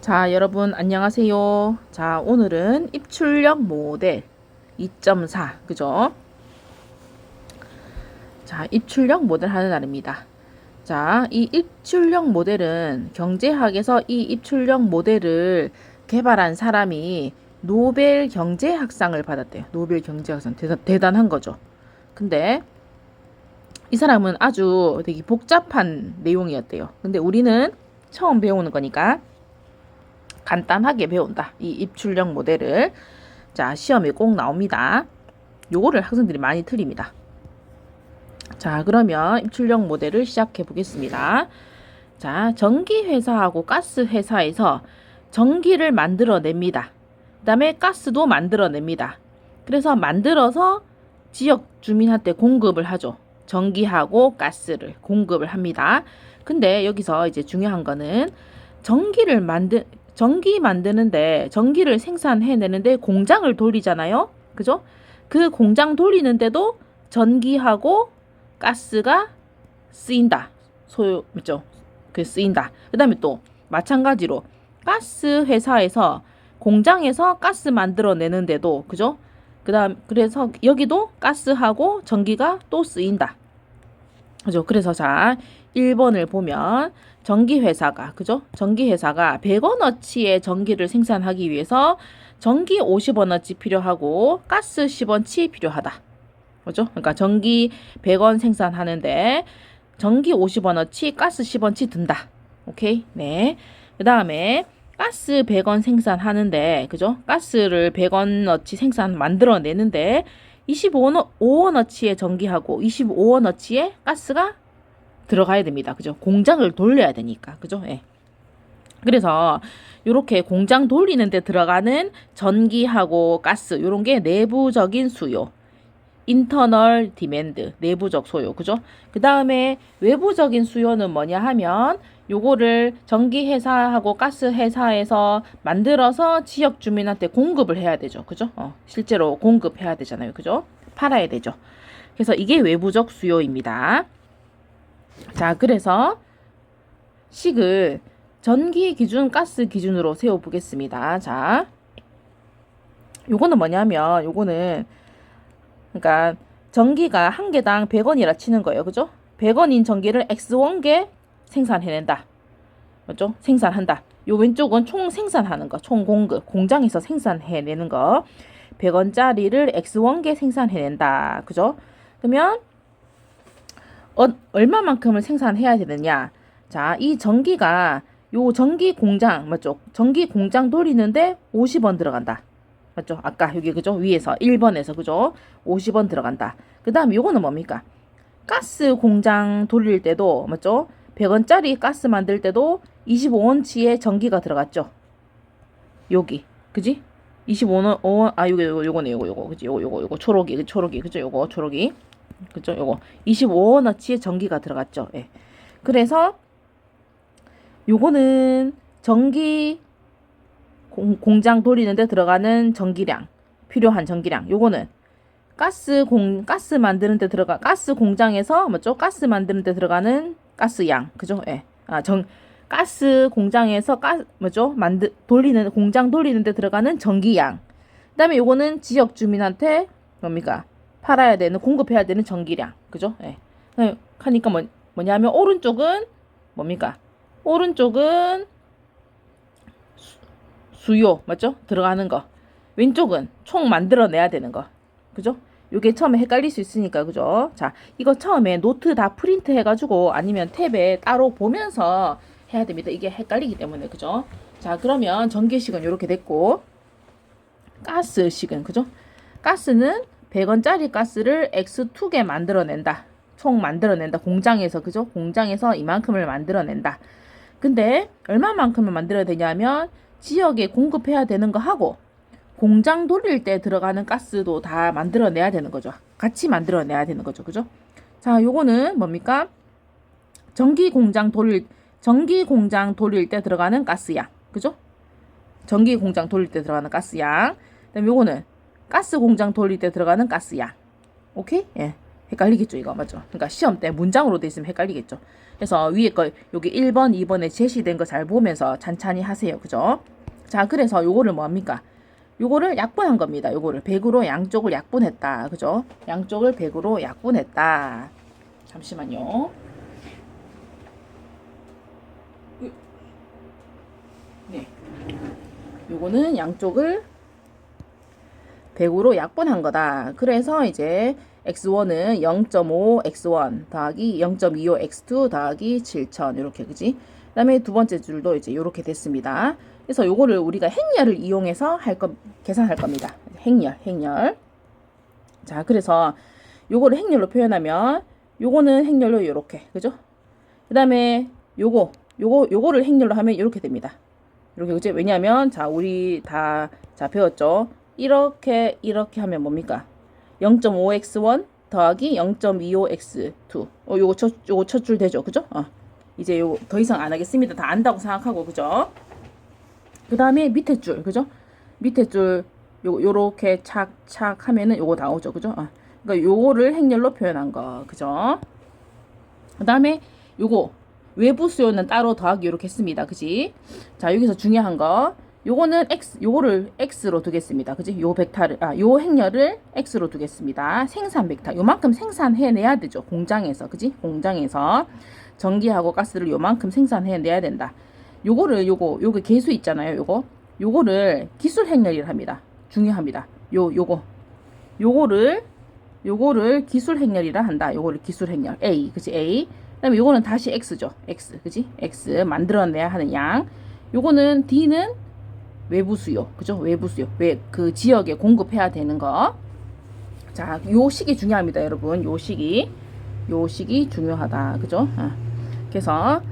자, 여러분 안녕하세요. 자, 오늘은 입출력 모델 2.4 그죠? 자, 입출력 모델 하는 날입니다. 자, 이 입출력 모델은 경제학에서 이 입출력 모델을 개발한 사람이 노벨 경제학상을 받았대요. 노벨 경제학상 대단한 거죠. 근데 이 사람은 아주 되게 복잡한 내용이었대요. 근데 우리는 처음 배우는 거니까 간단하게 배운다. 이 입출력 모델을. 자, 시험에 꼭 나옵니다. 요거를 학생들이 많이 틀립니다. 자, 그러면 입출력 모델을 시작해 보겠습니다. 자, 전기회사하고 가스회사에서 전기를 만들어냅니다. 그 다음에 가스도 만들어냅니다. 그래서 만들어서 지역 주민한테 공급을 하죠. 전기하고 가스를 공급을 합니다. 근데 여기서 이제 중요한 거는 전기 만드는데 전기를 생산해내는데 공장을 돌리잖아요. 그죠? 그 공장 돌리는데도 전기하고 가스가 쓰인다. 맞죠? 그 쓰인다. 그 다음에 또 마찬가지로 가스 회사에서 공장에서 가스 만들어내는데도 그죠? 그래서 여기도 가스하고 전기가 또 쓰인다. 그죠? 그래서 자, 1번을 보면 전기회사가 그죠? 전기회사가 100원어치의 전기를 생산하기 위해서 전기 50원어치 필요하고 가스 10원치 필요하다. 그죠? 그러니까 전기 100원 생산하는데 전기 50원어치, 가스 10원치 든다. 오케이? 네. 그다음에 가스 100원 생산하는데 그죠? 가스를 100원어치 만들어내는데 25원어치의 전기하고 25원어치의 가스가 들어가야 됩니다. 그죠? 공장을 돌려야 되니까. 그죠? 예. 그래서 이렇게 공장 돌리는데 들어가는 전기하고 가스 요런 게 내부적인 수요. 인터널 디맨드, 내부적 소요. 그죠? 그다음에 외부적인 수요는 뭐냐 하면 요거를 전기회사하고 가스회사에서 만들어서 지역 주민한테 공급을 해야 되죠. 그죠? 실제로 공급해야 되잖아요. 그죠? 팔아야 되죠. 그래서 이게 외부적 수요입니다. 자, 그래서 식을 전기 기준, 가스 기준으로 세워 보겠습니다. 자, 요거는 뭐냐면 요거는 그러니까 전기가 한 개당 100원이라 치는 거예요. 그죠? 100원인 전기를 X1개 생산해낸다. 맞죠? 생산한다. 요 왼쪽은 총 생산하는 거, 총 공급, 공장에서 생산해내는 거. 100원짜리를 X1개 생산해낸다. 그죠? 그러면 얼마만큼을 생산해야 되느냐? 자, 이 전기가 요 전기 공장 맞죠? 전기 공장 돌리는데 50원 들어간다. 맞죠? 아까 여기 그죠? 위에서 1번에서 그죠? 50원 들어간다. 그다음에 요거는 뭡니까? 가스 공장 돌릴 때도 맞죠? 100원짜리 가스 만들 때도 25원치의 전기가 들어갔죠. 여기. 그지? 25원 요거네. 요거. 그지? 요거 초록이. 그죠? 요거 초록이. 그죠? 요거 25원어치의 전기가 들어갔죠. 예. 그래서 요거는 전기 공장 돌리는데 들어가는 전기량, 필요한 전기량. 요거는 가스 만드는데 가스 공장에서 맞죠? 가스 만드는데 들어가는 가스양. 그죠? 예. 가스 공장에서 뭐죠? 공장 돌리는데 들어가는 전기양. 그다음에 요거는 지역 주민한테 뭡니까? 공급해야 되는 전기량. 그죠? 예. 하니까 뭐냐면 오른쪽은 뭡니까? 오른쪽은 수요, 맞죠? 들어가는 거. 왼쪽은 총 만들어내야 되는 거. 그죠? 요게 처음에 헷갈릴 수 있으니까, 그죠? 자, 이거 처음에 노트 다 프린트 해가지고 아니면 탭에 따로 보면서 해야 됩니다. 이게 헷갈리기 때문에, 그죠? 자, 그러면 전기식은 이렇게 됐고, 가스식은, 그죠? 가스는 100원짜리 가스를 X2개 만들어낸다. 총 만들어낸다. 공장에서, 그죠? 공장에서 이만큼을 만들어낸다. 근데 얼마만큼을 만들어야 되냐면 지역에 공급해야 되는 거 하고 공장 돌릴 때 들어가는 가스도 다 만들어내야 되는 거죠. 같이 만들어내야 되는 거죠. 그죠? 자, 요거는 뭡니까? 전기 공장 돌릴 때 들어가는 가스양. 그죠? 전기 공장 돌릴 때 들어가는 가스양. 그다음에 요거는 가스 공장 돌릴 때 들어가는 가스양. 오케이? 예. 헷갈리겠죠, 이거. 맞죠? 그러니까 시험 때 문장으로 돼 있으면 헷갈리겠죠. 그래서 위에 거 여기 1번, 2번에 제시된 거 잘 보면서 찬찬히 하세요. 그죠? 자, 그래서 요거를 뭐 합니까? 요거를 약분한 겁니다. 요거를 100으로 양쪽을 약분했다. 그죠? 양쪽을 100으로 약분했다. 잠시만요. 네. 요거는 양쪽을 100으로 약분한 거다. 그래서 이제 x1은 0.5 x1 더하기 0.25 x2 더하기 7000 이렇게 그지? 그다음에 두 번째 줄도 이제 이렇게 됐습니다. 그래서 요거를 우리가 행렬을 이용해서 계산할 겁니다. 행렬. 자, 그래서 요거를 행렬로 표현하면 요거는 행렬로 이렇게 그죠? 그다음에 요거를 행렬로 하면 이렇게 됩니다. 이렇게 그지? 왜냐하면 자 우리 다 배웠죠? 이렇게 하면 뭡니까? 0.5x1 더하기 0.25x2 요거 첫 줄 되죠? 그죠? 이제 요거 더 이상 안 하겠습니다. 다 안다고 생각하고 그죠? 그 다음에 밑에 줄 그죠? 밑에 줄 요렇게 착착 하면은 요거 나오죠. 그죠? 그러니까 요거를 행렬로 표현한 거 그죠? 그 다음에 요거 외부 수요는 따로 더하기 이렇게 했습니다. 그지? 자, 여기서 중요한 거. 요거는 요거를 x로 두겠습니다. 그지? 요 행렬을 x로 두겠습니다. 생산 벡터. 요만큼 생산해내야 되죠. 공장에서. 그지? 공장에서 전기하고 가스를 요만큼 생산해내야 된다. 요거 계수 있잖아요. 요거를 기술 행렬이라 합니다. 중요합니다. 요거를 기술 행렬이라 한다. 요거를 기술 행렬. A. 그지? A. 그다음에 요거는 다시 x죠. x. 그지? x 만들어내야 하는 양. 요거는 D는 외부 수요. 그죠? 외부 수요. 그 지역에 공급해야 되는 거. 자, 요 식이 중요합니다, 여러분. 요 식이 중요하다. 그죠? 그래서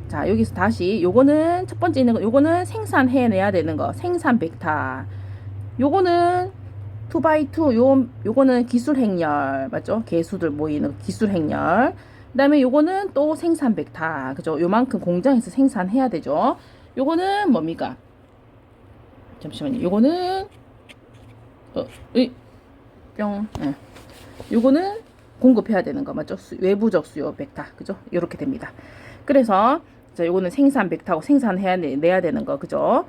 자, 여기서 다시 요거는 첫 번째 있는 거 요거는 생산해내야 되는 거. 생산 벡터. 요거는 2x2 요거는 기술 행렬. 맞죠? 개수들 모이는 기술 행렬. 그다음에 요거는 또 생산 벡터. 그죠? 요만큼 공장에서 생산해야 되죠. 요거는 뭡니까? 잠시만요. 요거는 요거는 공급해야 되는 거 맞죠? 외부적 수요 벡터. 그죠? 요렇게 됩니다. 그래서 자, 요거는 생산 벡터하고 내야 되는 거. 그죠?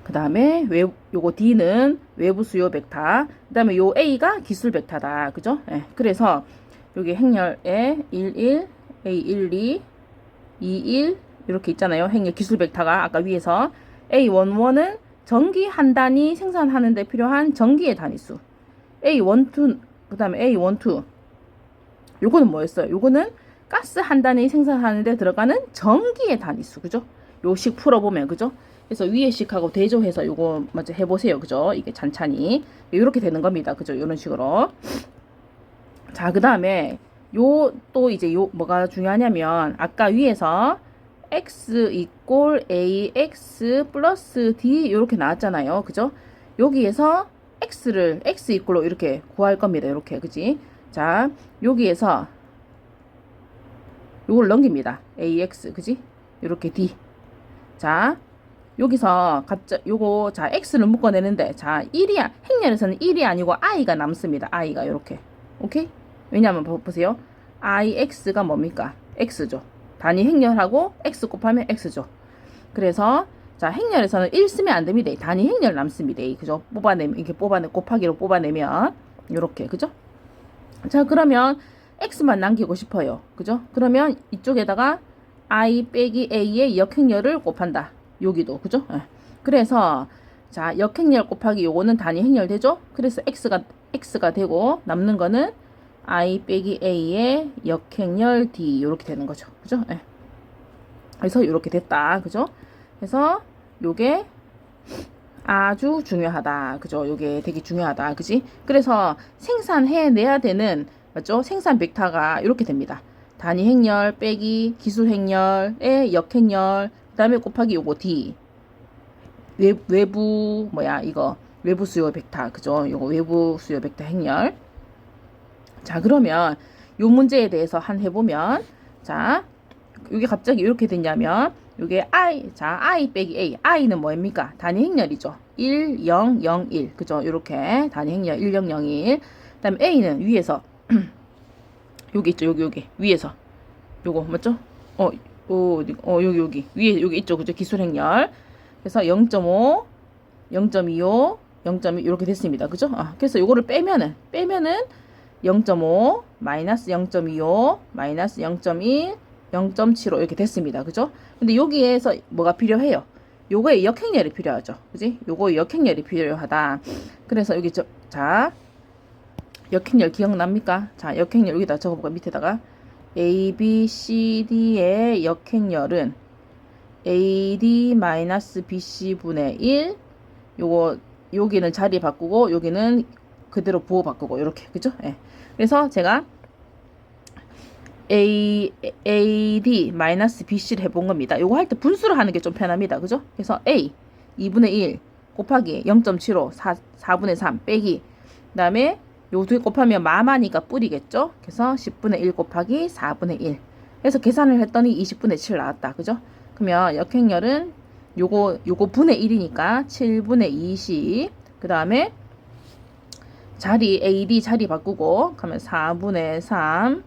그다음에 요거 D는 외부 수요 벡터. 그다음에 요 A가 기술 벡터다. 그죠? 그래서 여기 행렬에 11, A12, 21 이렇게 있잖아요. 행렬 기술 벡터가 아까 위에서 A11은 전기 한 단위 생산하는 데 필요한 전기의 단위수. A12 그다음에 A12 요거는 뭐였어요? 요거는 가스 한 단위 생산하는 데 들어가는 전기의 단위수. 그죠? 요 식 풀어보면 그죠? 그래서 위에 식하고 대조해서 요거 먼저 해보세요. 그죠? 이게 찬찬히 이렇게 되는 겁니다. 그죠? 이런 식으로. 자, 그 다음에 또 이제 뭐가 중요하냐면 아까 위에서 x 이꼴 ax 플러스 d 이렇게 나왔잖아요. 그죠? 여기에서 x 이꼴로 이렇게 구할 겁니다. 이렇게 그지? 자, 여기에서 요걸 넘깁니다. ax 그지? 이렇게 d. 자, 여기서 요거 자 x를 묶어내는데 자 1이 행렬에서는 1이 아니고 i가 남습니다. i가 이렇게. 오케이? 왜냐하면 보세요. ix가 뭡니까? x죠. 단위 행렬하고 x 곱하면 x죠. 그래서 자 행렬에서는 1 쓰면 안 됩니다. 단위 행렬 남습니다. 그죠? 이렇게 곱하기로 뽑아내면 이렇게 그죠? 자 그러면 x만 남기고 싶어요. 그죠? 그러면 이쪽에다가 i 빼기 a의 역행렬을 곱한다. 여기도 그죠? 그래서 자 역행렬 곱하기 요거는 단위 행렬 되죠? 그래서 x가 되고 남는 거는 i 빼기 a의 역행렬 d 이렇게 되는 거죠. 그죠? 그래서 이렇게 됐다. 그죠? 그래서 요게 아주 중요하다. 그죠? 요게 되게 중요하다. 그지? 그래서 생산해내야 되는 맞죠? 생산 벡터가 이렇게 됩니다. 단위 행렬 빼기 기술 행렬의 역행렬 그다음에 곱하기 요거 d 외부 외부 수요 벡터. 그죠? 요거 외부 수요 벡터 행렬. 자, 그러면 요 문제에 대해서 해보면 자, 이게 갑자기 이렇게 됐냐면 요게 i 빼기 a. i는 뭐입니까? 단위 행렬이죠. 1, 0, 0, 1. 그죠? 요렇게 단위 행렬 1, 0, 0, 1. 그다음에 a는 위에서 여기 있죠. 여기 위에서 요거 맞죠? 여기 위에 여기 있죠. 그죠? 기술행렬. 그래서 0.5, 0.25, 0.2 이렇게 됐습니다. 그죠? 그래서 요거를 빼면은 0.5, 마이너스 0.25, 마이너스 0.1, 0.75 이렇게 됐습니다. 그죠? 근데 여기에서 뭐가 필요해요? 요거에 역행렬이 필요하죠. 그지? 요거에 역행렬이 필요하다. 그래서 여기 자, 역행렬 기억납니까? 자, 역행렬 여기다 적어볼까? 밑에다가 A, B, C, D의 역행렬은 AD-BC 분의 1 요거 여기는 자리 바꾸고 여기는 그대로 부호 바꾸고 이렇게 그죠? 예. 그래서 제가 AD-BC를 해본 겁니다. 요거 할 때 분수를 하는 게 좀 편합니다. 그죠? 그래서 A 2분의 1 곱하기 0.75 4분의 3 빼기 그 다음에 요 두 개 곱하면 마마니까 뿌리겠죠? 그래서 10분의 1 곱하기 4분의 1 그래서 계산을 했더니 20분의 7 나왔다. 그죠? 그러면 역행렬은 요거 분의 1이니까 7분의 20 그 다음에 자리 AD 자리 바꾸고 그러면 4분의 3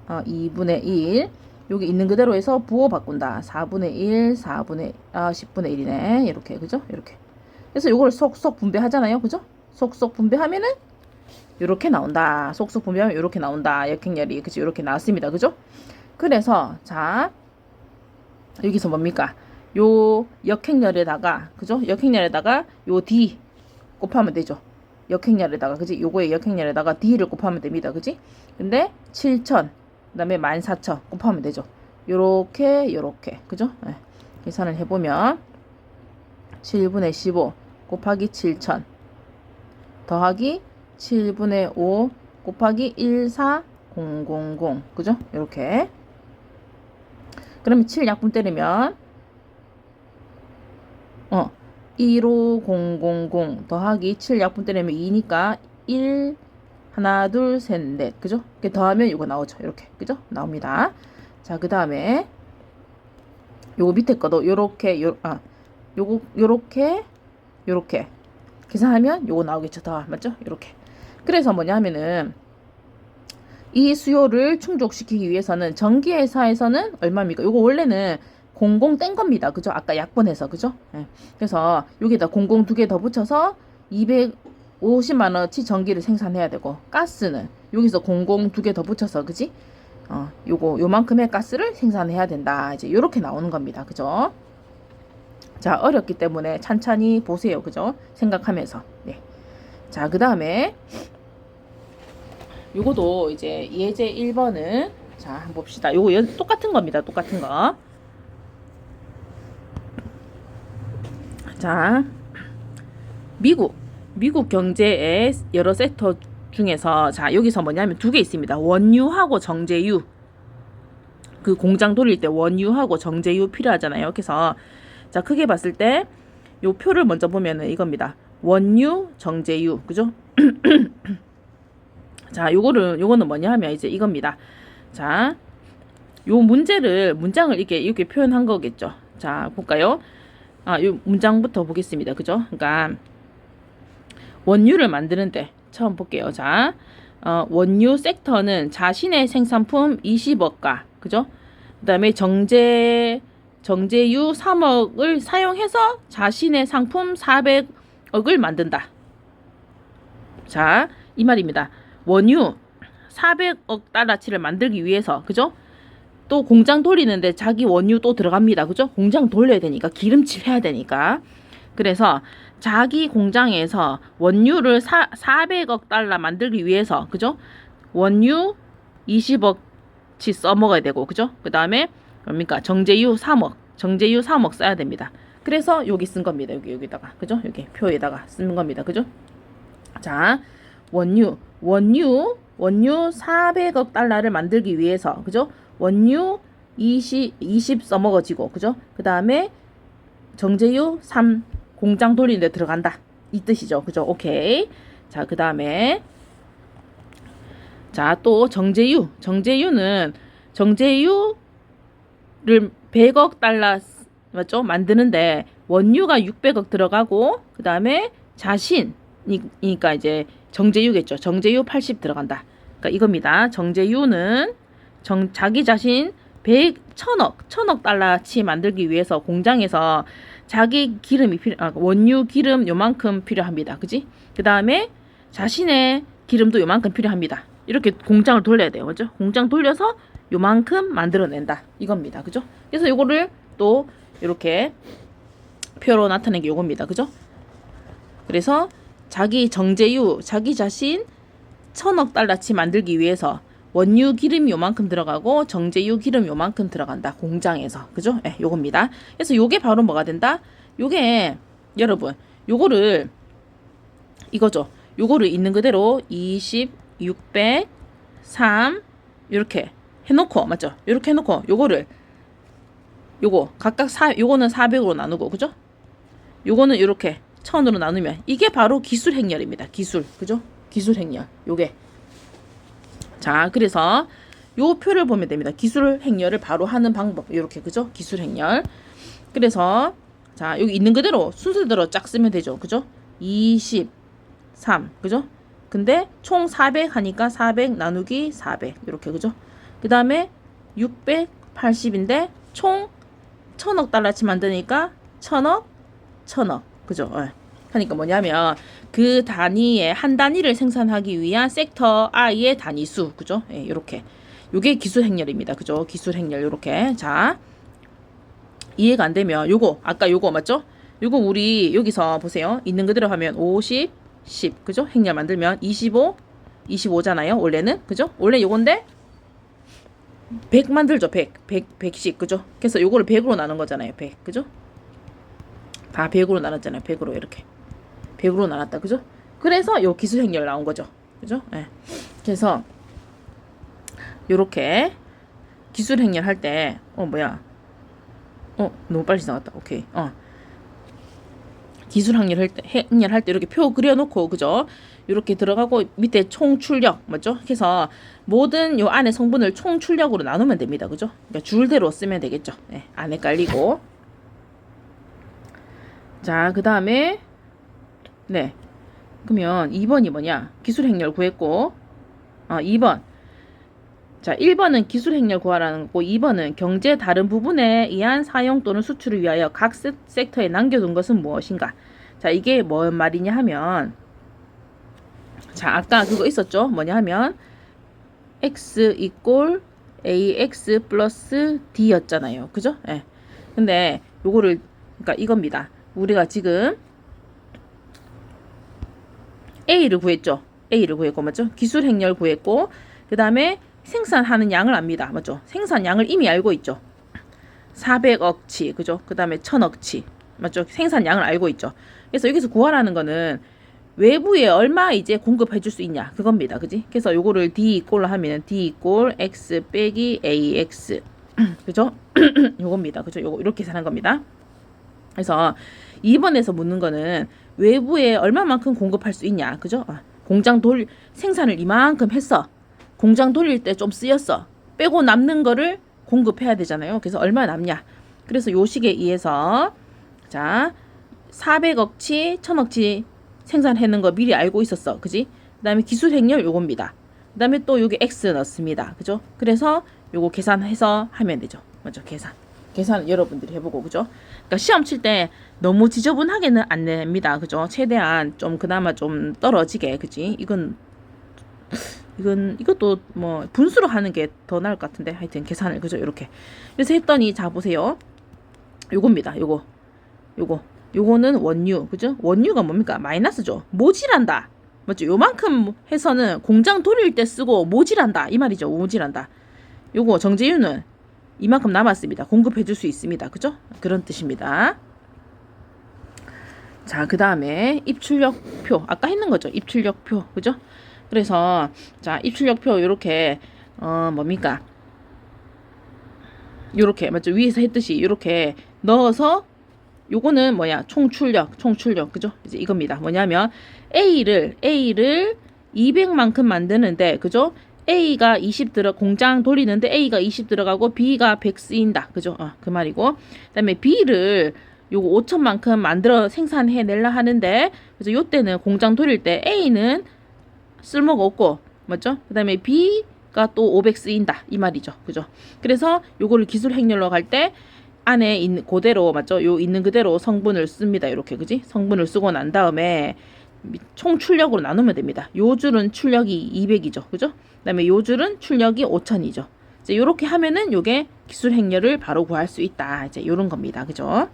2분의 1 여기 있는 그대로 해서 부호 바꾼다. 4분의 1 10분의 1이네. 이렇게 그죠? 이렇게 그래서 요걸 속속 분배하잖아요. 그죠? 속속 분배하면은 요렇게 나온다. 속속 분배하면 요렇게 나온다. 역행렬이 그죠? 요렇게 나왔습니다. 그죠? 그래서 자 여기서 뭡니까? 요 역행렬에다가 그죠? 역행렬에다가 요 D 곱하면 되죠. 역행렬에다가 그지? 요거의 역행렬에다가 D를 곱하면 됩니다. 그지? 근데 7,000 그다음에 14,000 곱하면 되죠. 요렇게 그죠? 네. 계산을 해보면 7분의 15 곱하기 7,000 더하기 7분의 5 곱하기 14000 그죠? 요렇게 그러면 7 약분 때리면 15000 더하기 7 약분 때리면 2니까 1 하나 둘 셋 넷 그죠? 이렇게 더하면 이거 나오죠. 이렇게 그죠? 나옵니다. 자, 그 다음에 요거 밑에 거도 요렇게 요렇게 계산하면 요거 나오겠죠. 더 맞죠? 요렇게. 그래서 뭐냐 하면은 이 수요를 충족시키기 위해서는 전기회사에서는 얼마입니까? 요거 원래는 00 뗀 겁니다. 그죠? 아까 약분해서 그죠? 네. 그래서 여기다 00 두 개 더 붙여서 250만원어치 전기를 생산해야 되고 가스는 여기서 00 두 개 더 붙여서 그지? 요만큼의 가스를 생산해야 된다. 이제 요렇게 나오는 겁니다. 그죠? 자, 어렵기 때문에 찬찬히 보세요. 그죠? 생각하면서. 네. 자, 그 다음에 요거도 이제 예제 1번은 자, 한번 봅시다. 요거 똑같은 겁니다. 똑같은 거. 자, 미국 경제의 여러 섹터 중에서 자, 여기서 뭐냐면 두 개 있습니다. 원유하고 정제유. 그 공장 돌릴 때 원유하고 정제유 필요하잖아요. 그래서 자, 크게 봤을 때 요 표를 먼저 보면은 이겁니다. 원유, 정제유. 그죠? 자, 요거는 뭐냐 하면 이제 이겁니다. 자, 요 문장을 이렇게 표현한 거겠죠. 자, 볼까요? 요 문장부터 보겠습니다. 그죠? 그러니까 원유를 만드는데 처음 볼게요. 자, 원유 섹터는 자신의 생산품 20억가, 그죠? 그 다음에 정제유 3억을 사용해서 자신의 상품 400억을 만든다. 자, 이 말입니다. 원유 400억 달러치를 만들기 위해서, 그죠? 또 공장 돌리는데 자기 원유 또 들어갑니다. 그죠? 공장 돌려야 되니까, 기름칠 해야 되니까. 그래서 자기 공장에서 원유를 400억 달러 만들기 위해서, 그죠? 원유 20억치 써먹어야 되고, 그죠? 그 다음에 뭡니까? 정제유 3억 써야 됩니다. 그래서 여기 쓴 겁니다. 여기다가, 그죠? 여기 표에다가 쓰는 겁니다. 그죠? 자, 원유 400억 달러를 만들기 위해서, 그죠? 원유 20 써먹어지고, 그죠? 그 다음에 정제유 3 공장 돌리는데 들어간다. 이 뜻이죠. 그죠? 오케이. 자, 그 다음에 자, 또 정제유는 정제유를 100억 달러 맞죠? 만드는데 원유가 600억 들어가고 그 다음에 자신이니까 이제 정제유겠죠. 정제유 80 들어간다. 그러니까 이겁니다. 정제유는 자기 자신 1000억 달러치 만들기 위해서 공장에서 자기 기름이 원유 기름 요만큼 필요합니다. 그지? 그 다음에 자신의 기름도 요만큼 필요합니다. 이렇게 공장을 돌려야 돼요. 그죠? 공장 돌려서 요만큼 만들어낸다. 이겁니다. 그죠? 그래서 요거를 또 이렇게 표로 나타낸 게 요겁니다. 그죠? 그래서 자기 정제유, 자기 자신 1000억 달러치 만들기 위해서 원유 기름이 요만큼 들어가고 정제유 기름 요만큼 들어간다. 공장에서. 그죠? 예, 요겁니다. 그래서 요게 바로 뭐가 된다? 요게 여러분, 요거를 이거죠. 요거를 있는 그대로 20, 600, 3 이렇게 해놓고 맞죠? 이렇게 해놓고 요거를 요거 각각 요거는 400으로 나누고 그죠? 요거는 이렇게 1000으로 나누면 이게 바로 기술 행렬입니다. 기술. 그죠? 기술 행렬. 요게. 자, 그래서 요 표를 보면 됩니다. 기술 행렬을 바로 하는 방법. 이렇게. 그죠? 기술 행렬. 그래서 자, 여기 있는 그대로 순서대로 쫙 쓰면 되죠. 그죠? 23. 그죠? 근데 총 400 하니까 400 나누기 400. 이렇게. 그죠? 그 다음에 680인데 총 1000억 달러치 만드니까 1000억. 그죠? 그러니까 뭐냐면 그 단위의 한 단위를 생산하기 위한 섹터 I의 단위수. 그죠? 예, 이렇게. 요게 기술 행렬입니다. 그죠? 기술 행렬 요렇게. 자, 이해가 안 되면 요거 아까 요거 맞죠? 요거 우리 여기서 보세요. 있는 그대로 하면 50, 10. 그죠? 행렬 만들면 25, 25잖아요. 원래는. 그죠? 원래 요건데 100 만들죠. 100씩. 그죠? 그래서 요거를 100으로 나눈 거잖아요. 100. 그죠? 다 100으로 나눴잖아요. 100으로 이렇게. 100으로 나눴다. 그죠? 그래서 요 기술 행렬 나온 거죠. 그죠? 예. 그래서 요렇게 기술 행렬 할 때 너무 빨리 지나갔다. 오케이. 기술 행렬 할 때 이렇게 표 그려놓고 그죠? 이렇게 들어가고 밑에 총 출력 맞죠? 그래서 모든 요 안에 성분을 총 출력으로 나누면 됩니다. 그죠? 그러니까 줄대로 쓰면 되겠죠. 네, 안 헷갈리고. 자, 그 다음에 네. 그러면 2번이 뭐냐? 기술 행렬 구했고 2번. 자, 1번은 기술 행렬 구하라는 거고 2번은 경제 다른 부분에 의한 사용 또는 수출을 위하여 각 섹터에 남겨둔 것은 무엇인가? 자, 이게 뭔 말이냐 하면 자, 아까 그거 있었죠? 뭐냐 하면 x 이꼴 ax 플러스 d였잖아요. 그죠? 예. 근데 요거를 그러니까 이겁니다. 우리가 지금 A를 구했죠. A를 구했고 맞죠? 기술 행렬 구했고 그 다음에 생산하는 양을 압니다. 맞죠? 생산량을 이미 알고 있죠. 400억치 그죠? 그 다음에 1000억치 맞죠? 생산량을 알고 있죠. 그래서 여기서 구하라는 거는 외부에 얼마 이제 공급해 줄 수 있냐 그겁니다. 그지? 그래서 요거를 D 이꼴로 하면 D 이꼴 X 빼기 AX 그죠? 요겁니다. 그죠? 요거 이렇게 사는 겁니다. 그래서 2번에서 묻는 거는 외부에 얼마만큼 공급할 수 있냐. 그죠? 공장 생산을 이만큼 했어. 공장 돌릴 때 좀 쓰였어. 빼고 남는 거를 공급해야 되잖아요. 그래서 얼마 남냐. 그래서 요 식에 의해서 자 400억치 1000억치 생산했는 거 미리 알고 있었어. 그지? 그 다음에 기술 행렬 요겁니다. 그 다음에 또 여기 X 넣습니다. 그죠? 그래서 요거 계산해서 하면 되죠. 맞죠? 계산 여러분들이 해보고 그죠? 그러니까 시험 칠 때 너무 지저분하게는 안 냅니다. 그죠? 최대한 좀 그나마 좀 떨어지게 그지? 이것도 뭐 분수로 하는 게 더 나을 것 같은데 하여튼 계산을 그죠? 이렇게 그래서 했더니 자 보세요. 요겁니다. 요거는 원유 그죠? 원유가 뭡니까? 마이너스죠. 모질한다. 맞죠? 요만큼 해서는 공장 돌릴 때 쓰고 모질한다 이 말이죠. 모질한다. 요거 정제유는 이만큼 남았습니다. 공급해 줄 수 있습니다. 그죠? 그런 뜻입니다. 자, 그 다음에 입출력표. 아까 했는 거죠. 입출력표. 그죠? 그래서, 자, 입출력표, 요렇게, 뭡니까? 요렇게, 맞죠? 위에서 했듯이, 요렇게 넣어서, 요거는 뭐냐? 총출력. 그죠? 이제 이겁니다. 뭐냐면, A를 200만큼 만드는데, 그죠? A가 20 공장 돌리는데 A가 20 들어가고 B가 100 쓰인다. 그죠? 그 말이고. 그다음에 B를 요거 5천만큼 만들어 생산해 낼라 하는데 그래서 요때는 공장 돌릴 때 A는 쓸모가 없고 맞죠? 그 다음에 B가 또 500 쓰인다 이 말이죠. 그죠? 그래서 요거를 기술 행렬로 갈 때 안에 있는 그대로 맞죠? 요 있는 그대로 성분을 씁니다. 이렇게 그지? 성분을 쓰고 난 다음에 총 출력으로 나누면 됩니다. 요 줄은 출력이 200이죠. 그죠? 그다음에 요 줄은 출력이 5000이죠. 이제 요렇게 하면은 요게 기술 행렬을 바로 구할 수 있다. 이제 요런 겁니다. 그죠?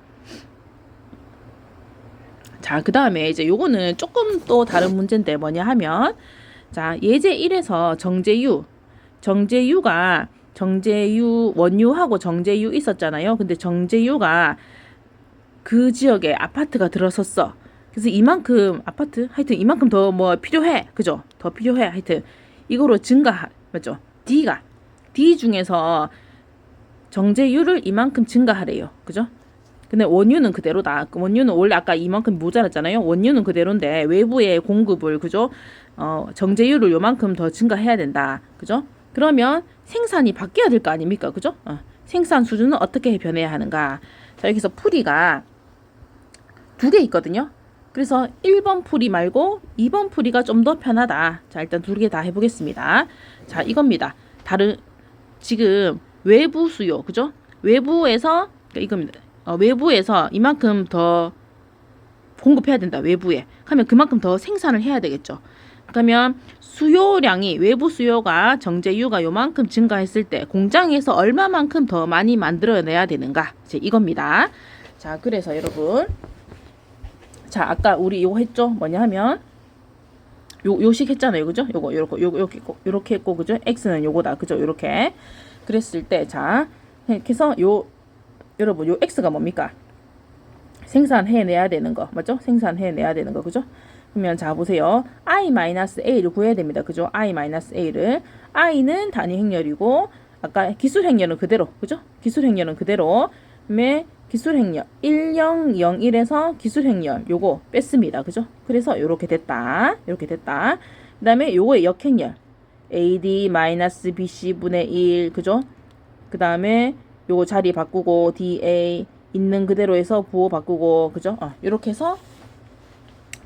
자, 그다음에 이제 요거는 조금 또 다른 문제인데 뭐냐 하면 자, 예제 1에서 정제유가 정제유 원유하고 정제유 있었잖아요. 근데 정제유가 그 지역에 아파트가 들어섰어. 그래서 이만큼 아파트 하여튼 이만큼 더 뭐 필요해. 그죠? 더 필요해. 하여튼 이거로 맞죠? D 중에서 정제유를 이만큼 증가하래요. 그죠? 근데 원유는 그대로다. 원유는 원래 아까 이만큼 모자랐잖아요. 원유는 그대로인데 외부의 공급을 그죠? 정제유를 요만큼 더 증가해야 된다. 그죠? 그러면 생산이 바뀌어야 될 거 아닙니까? 그죠? 생산 수준은 어떻게 변해야 하는가? 자, 여기서 풀이가 두 개 있거든요. 그래서 1번 풀이 말고 2번 풀이가 좀 더 편하다. 자, 일단 두 개 다 해보겠습니다. 자, 이겁니다. 지금 외부 수요, 그죠? 외부에서, 그러니까 이겁니다. 외부에서 이만큼 더 공급해야 된다. 외부에. 하면 그만큼 더 생산을 해야 되겠죠. 그러면 수요량이 외부 수요가 정제유가 요만큼 증가했을 때 공장에서 얼마만큼 더 많이 만들어내야 되는가? 이제 이겁니다. 자, 그래서 여러분 자, 아까 우리 요거 했죠? 뭐냐 하면 요식 했잖아요. 그죠? 요렇게 했고 그죠? X는 요거다. 그죠? 요렇게 그랬을 때 자, 그래서 여러분 요 X가 뭡니까? 생산해내야 되는 거. 맞죠? 생산해내야 되는 거. 그죠? 그러면 자 보세요. I-A를 구해야 됩니다. 그죠? I-A를. I는 단위 행렬이고 아까 기술 행렬은 그대로. 그죠? 기술 행렬은 그대로. 그다음에 기술 행렬 1001에서 기술 행렬 요거 뺐습니다. 그죠? 그래서 요렇게 됐다. 요렇게 됐다. 그다음에 요거의 역행렬 AD-BC 분의 1 그죠? 그다음에 요거 자리 바꾸고 DA 있는 그대로 해서 부호 바꾸고 그죠? 요렇게 해서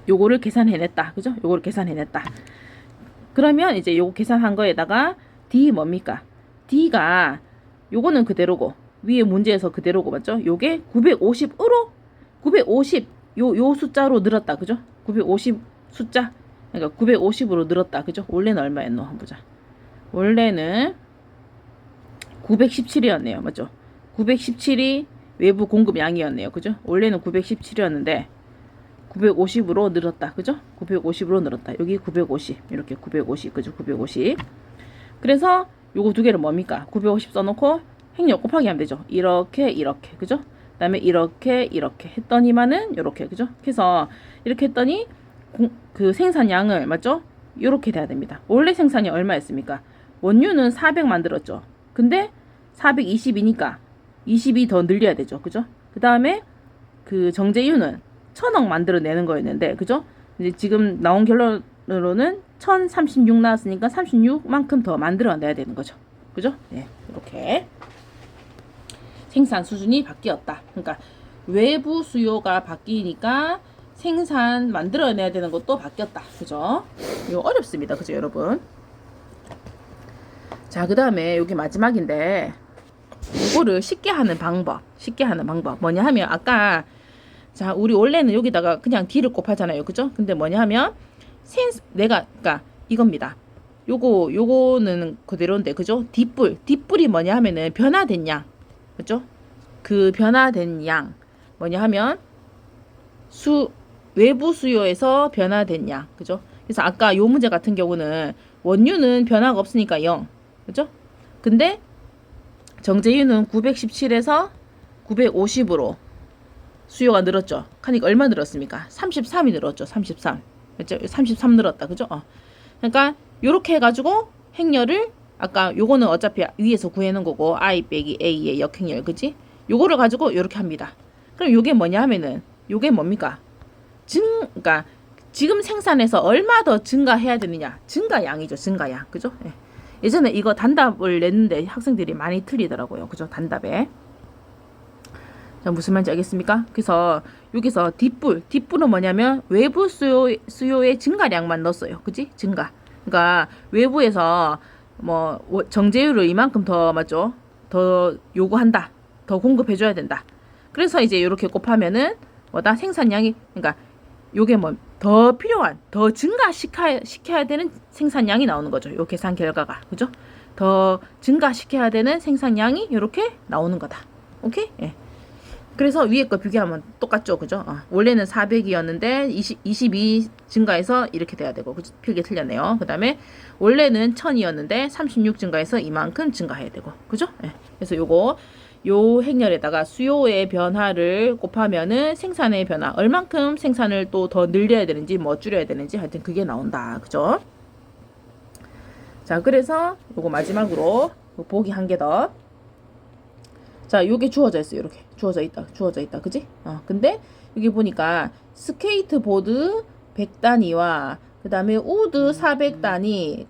요거를 계산해냈다. 그죠? 요거를 계산해냈다. 그러면 이제 요거 계산한 거에다가 D 뭡니까? D가 요거는 그대로고 위에 문제에서 그대로고 맞죠? 요게 950으로 950 요 숫자로 늘었다. 그죠? 950 숫자. 그러니까 950으로 늘었다. 그죠? 원래는 얼마였노? 한번 보자. 원래는 917이었네요. 맞죠? 917이 외부 공급 양이었네요. 그죠? 원래는 917이었는데 950으로 늘었다. 그죠? 950으로 늘었다. 여기 950. 이렇게 950. 그죠? 950. 그래서 요거 두 개를 뭡니까? 950 써놓고 행렬 곱하기 하면 되죠. 이렇게 그죠? 그다음에 이렇게 했더니만은 요렇게 그죠? 그래서 이렇게 했더니 그 생산량을 맞죠? 요렇게 돼야 됩니다. 원래 생산이 얼마였습니까? 원유는 400 만들었죠. 근데 420이니까 20이 더 늘려야 되죠. 그죠? 그다음에 그 정제유는 1000억 만들어내는 거였는데 그죠? 이제 지금 나온 결론으로는 1036 나왔으니까 36만큼 더 만들어내야 되는 거죠. 그죠? 네, 이렇게 생산 수준이 바뀌었다. 그러니까 외부 수요가 바뀌니까 생산 만들어내야 되는 것도 바뀌었다. 그죠? 이거 어렵습니다. 그죠, 여러분? 자, 그 다음에 여기 마지막인데 이거를 쉽게 하는 방법 뭐냐 하면 아까 자 우리 원래는 여기다가 그냥 D를 곱하잖아요. 그죠? 근데 뭐냐 하면 그러니까 이겁니다. 요거는 그대로인데 그죠? 뒷불이 뭐냐 하면은 변화된 양 그죠? 그 변화된 양 뭐냐 하면 외부 수요에서 변화된 양 그죠? 그래서 아까 요 문제 같은 경우는 원유는 변화가 없으니까 0 그죠? 근데 정제유는 917에서 950으로 수요가 늘었죠. 그러니까 얼마 늘었습니까? 33이 늘었죠. 33. 그죠? 33 늘었다. 그죠? 그러니까 요렇게 해가지고 행렬을 아까 요거는 어차피 위에서 구해놓은 거고 I 빼기 A의 역행렬 그지? 요거를 가지고 요렇게 합니다. 그럼 요게 뭐냐 하면은 요게 뭡니까? 그러니까 지금 생산해서 얼마 더 증가해야 되느냐? 증가양이죠. 증가양. 그죠? 예. 예전에 이거 단답을 냈는데 학생들이 많이 틀리더라고요. 그죠? 단답에. 자, 무슨 말인지 알겠습니까? 그래서 여기서 뒷불은 뭐냐면 외부 수요의 증가량만 넣었어요. 그지? 증가. 그러니까 외부에서 뭐 정제율을 이만큼 더 맞죠? 더 요구한다. 더 공급해줘야 된다. 그래서 이제 이렇게 곱하면은 뭐다 생산량이 그러니까 요게 뭐 더 필요한 더 증가시켜야 되는 생산량이 나오는 거죠. 요 계산 결과가 그죠? 더 증가시켜야 되는 생산량이 이렇게 나오는 거다. 오케이? 예. 그래서 위에 거 비교하면 똑같죠. 그죠? 원래는 400이었는데 22 증가해서 이렇게 돼야 되고 그죠? 필기 틀렸네요. 그 다음에 원래는 1000이었는데 36 증가해서 이만큼 증가해야 되고 그죠? 예. 그래서 요거 요 행렬에다가 수요의 변화를 곱하면은 생산의 변화 얼만큼 생산을 또 더 늘려야 되는지 뭐 줄여야 되는지 하여튼 그게 나온다. 그죠? 자, 그래서 요거 마지막으로 요 보기 한 개 더. 자, 요게 주어져 있어요. 이렇게 주어져 있다. 그지? 근데 여기 보니까 스케이트보드 100단위와 그 다음에 우드 400단위의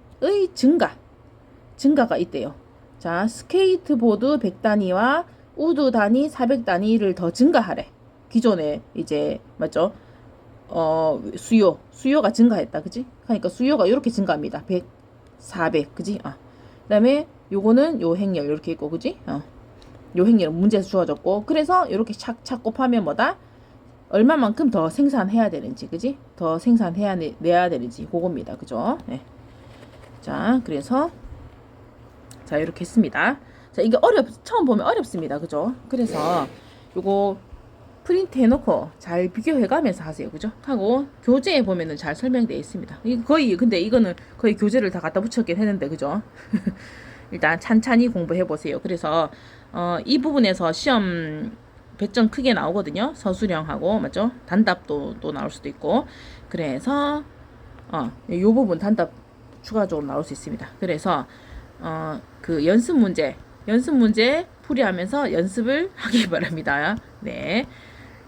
증가가 있대요. 자, 스케이트보드 100단위와 우드 단위 400단위를 더 증가하래. 기존에 이제 맞죠? 수요가 증가했다. 그지? 그러니까 수요가 이렇게 증가합니다. 100, 400. 그지? 그다음에 요거는 요 행렬 이렇게 있고 그지? 요 행렬은 문제에서 주어졌고 그래서 이렇게 착착 곱하면 뭐다? 얼마만큼 더 생산해야 되는지 그지? 더 생산해야 내야 되는지 그겁니다. 그죠? 네. 자, 그래서 자, 이렇게 했습니다. 자, 이게 처음 보면 어렵습니다. 그죠? 그래서 요거 프린트 해놓고 잘 비교해 가면서 하세요. 그죠? 하고 교재에 보면은 잘 설명되어 있습니다. 근데 이거는 거의 교재를 다 갖다 붙였긴 했는데, 그죠? 일단 찬찬히 공부해 보세요. 그래서, 이 부분에서 시험 배점 크게 나오거든요. 서술형하고, 맞죠? 단답도 또 나올 수도 있고. 그래서, 요 부분 단답 추가적으로 나올 수 있습니다. 그래서, 그 연습 문제 풀이하면서 연습을 하기 바랍니다. 네.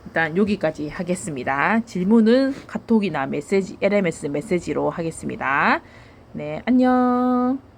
일단 여기까지 하겠습니다. 질문은 카톡이나 메시지, LMS 메시지로 하겠습니다. 네, 안녕.